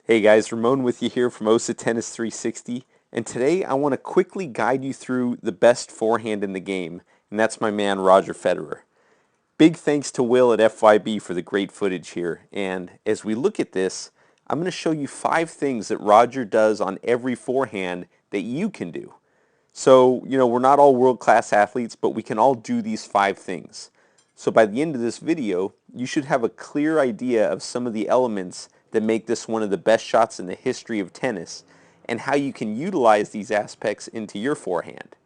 Hey guys, Ramon with you here from OSA Tennis 360, and today I want to quickly guide you through the best forehand in the game, and that's my man Roger Federer. Big thanks to Will at FYB for the great footage here, and as we look at this, I'm going to show you 5 things that Roger does on every forehand that you can do. So, we're not all world-class athletes, but we can all do these 5 things. So by the end of this video, you should have a clear idea of some of the elements that make this one of the best shots in the history of tennis and how you can utilize these aspects into your forehand.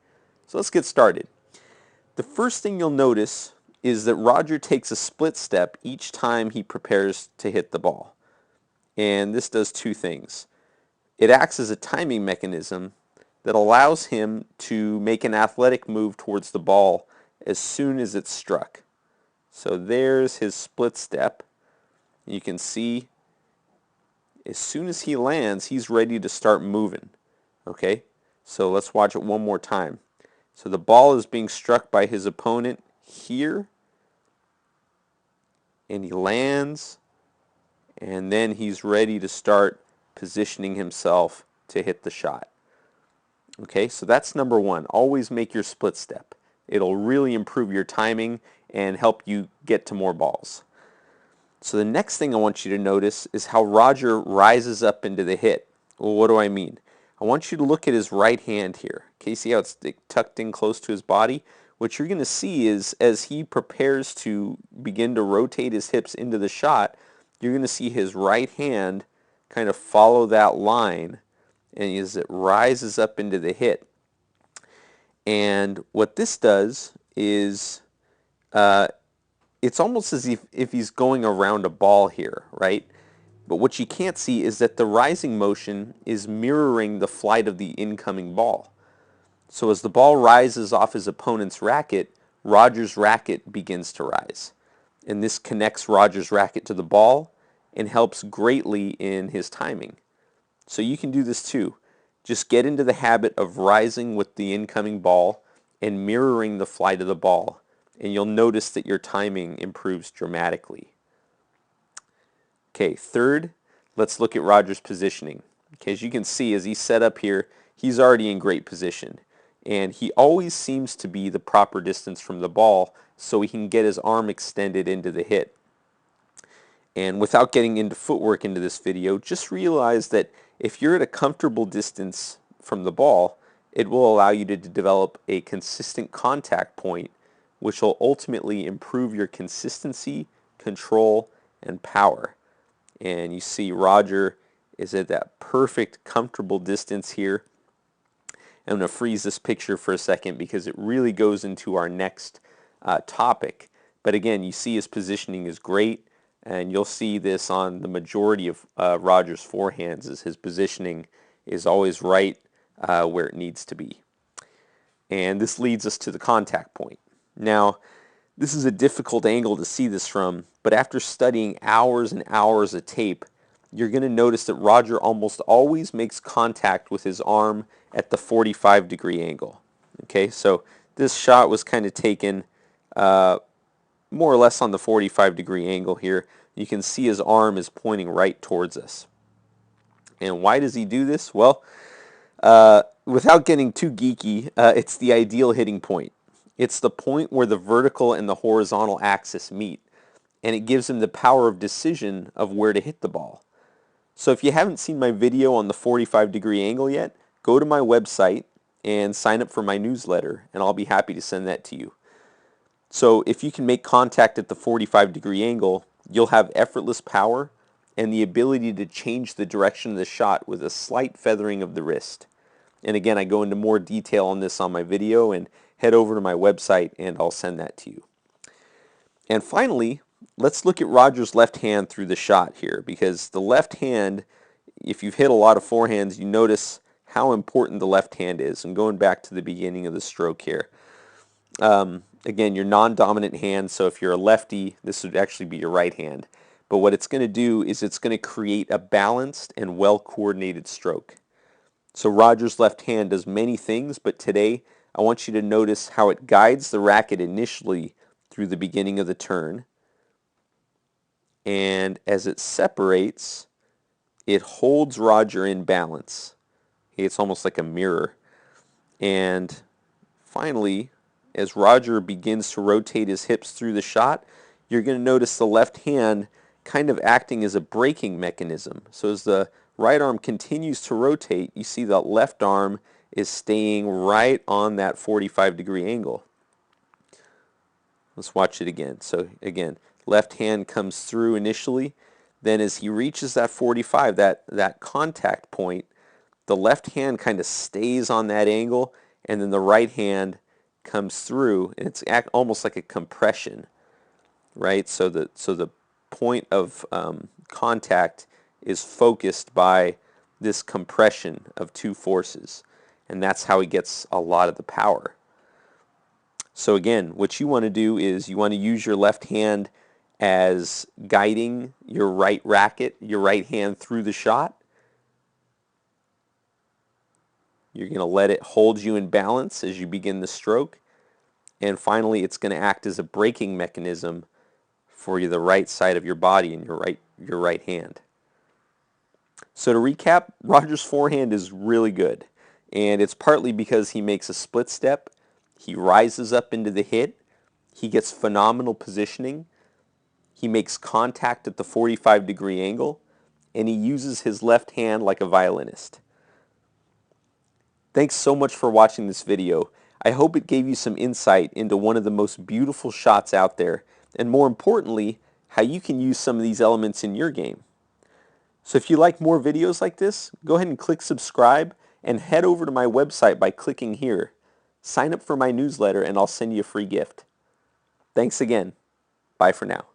So let's get started. The first thing you'll notice is that Roger takes a split step each time he prepares to hit the ball. And this does 2 things. It acts as a timing mechanism that allows him to make an athletic move towards the ball as soon as it's struck. So there's his split step. You can see as soon as he lands, he's ready to start moving. Okay, so let's watch it one more time. So the ball is being struck by his opponent here, and he lands, and then he's ready to start positioning himself to hit the shot. Okay, so that's number 1. Always make your split step. It'll really improve your timing and help you get to more balls. So the next thing I want you to notice is how Roger rises up into the hit. Well, what do I mean? I want you to look at his right hand here. Okay, see how it's tucked in close to his body? What you're going to see is as he prepares to begin to rotate his hips into the shot, you're going to see his right hand kind of follow that line, and as it rises up into the hit. And what this does is it's almost as if he's going around a ball here, right? But what you can't see is that the rising motion is mirroring the flight of the incoming ball. So as the ball rises off his opponent's racket, Roger's racket begins to rise. And this connects Roger's racket to the ball and helps greatly in his timing. So you can do this too. Just get into the habit of rising with the incoming ball and mirroring the flight of the ball, and you'll notice that your timing improves dramatically. Okay, third, let's look at Roger's positioning. Okay, as you can see, as he's set up here, he's already in great position. And he always seems to be the proper distance from the ball so he can get his arm extended into the hit. And without getting into footwork into this video, just realize that if you're at a comfortable distance from the ball, it will allow you to develop a consistent contact point, which will ultimately improve your consistency, control, and power. And you see Roger is at that perfect, comfortable distance here. I'm going to freeze this picture for a second because it really goes into our next topic. But again, you see his positioning is great, and you'll see this on the majority of Roger's forehands, as his positioning is always right where it needs to be. And this leads us to the contact point. Now, this is a difficult angle to see this from, but after studying hours and hours of tape, you're going to notice that Roger almost always makes contact with his arm at the 45-degree angle. Okay, so this shot was kind of taken more or less on the 45-degree angle here. You can see his arm is pointing right towards us. And why does he do this? Well, without getting too geeky, it's the ideal hitting point. It's the point where the vertical and the horizontal axis meet, and it gives him the power of decision of where to hit the ball. So if you haven't seen my video on the 45-degree angle yet, go to my website and sign up for my newsletter, and I'll be happy to send that to you. So if you can make contact at the 45-degree angle, you'll have effortless power and the ability to change the direction of the shot with a slight feathering of the wrist. And again, I go into more detail on this on my video, and head over to my website and I'll send that to you. And finally, let's look at Roger's left hand through the shot here, because the left hand, if you've hit a lot of forehands, you notice how important the left hand is. And going back to the beginning of the stroke here. Again, your non-dominant hand, so if you're a lefty, this would actually be your right hand. But what it's going to do is it's going to create a balanced and well-coordinated stroke. So Roger's left hand does many things, but today I want you to notice how it guides the racket initially through the beginning of the turn. And as it separates, it holds Roger in balance. It's almost like a mirror. And finally, as Roger begins to rotate his hips through the shot, you're going to notice the left hand kind of acting as a braking mechanism. So as the right arm continues to rotate, you see the left arm is staying right on that 45-degree angle. Let's watch it again. So again, left hand comes through initially. Then as he reaches that 45, that contact point, the left hand kind of stays on that angle, and then the right hand comes through, and it's almost like a compression, right? So the point of contact is focused by this compression of two forces, and that's how he gets a lot of the power. So again, what you want to do is you want to use your left hand as guiding your right racket, your right hand through the shot. You're going to let it hold you in balance as you begin the stroke. And finally, it's going to act as a braking mechanism for the right side of your body and your right hand. So to recap, Roger's forehand is really good. And it's partly because he makes a split step, he rises up into the hit, he gets phenomenal positioning, he makes contact at the 45-degree angle, and he uses his left hand like a violinist. Thanks so much for watching this video. I hope it gave you some insight into one of the most beautiful shots out there, and more importantly, how you can use some of these elements in your game. So if you like more videos like this, go ahead and click subscribe and head over to my website by clicking here. Sign up for my newsletter and I'll send you a free gift. Thanks again. Bye for now.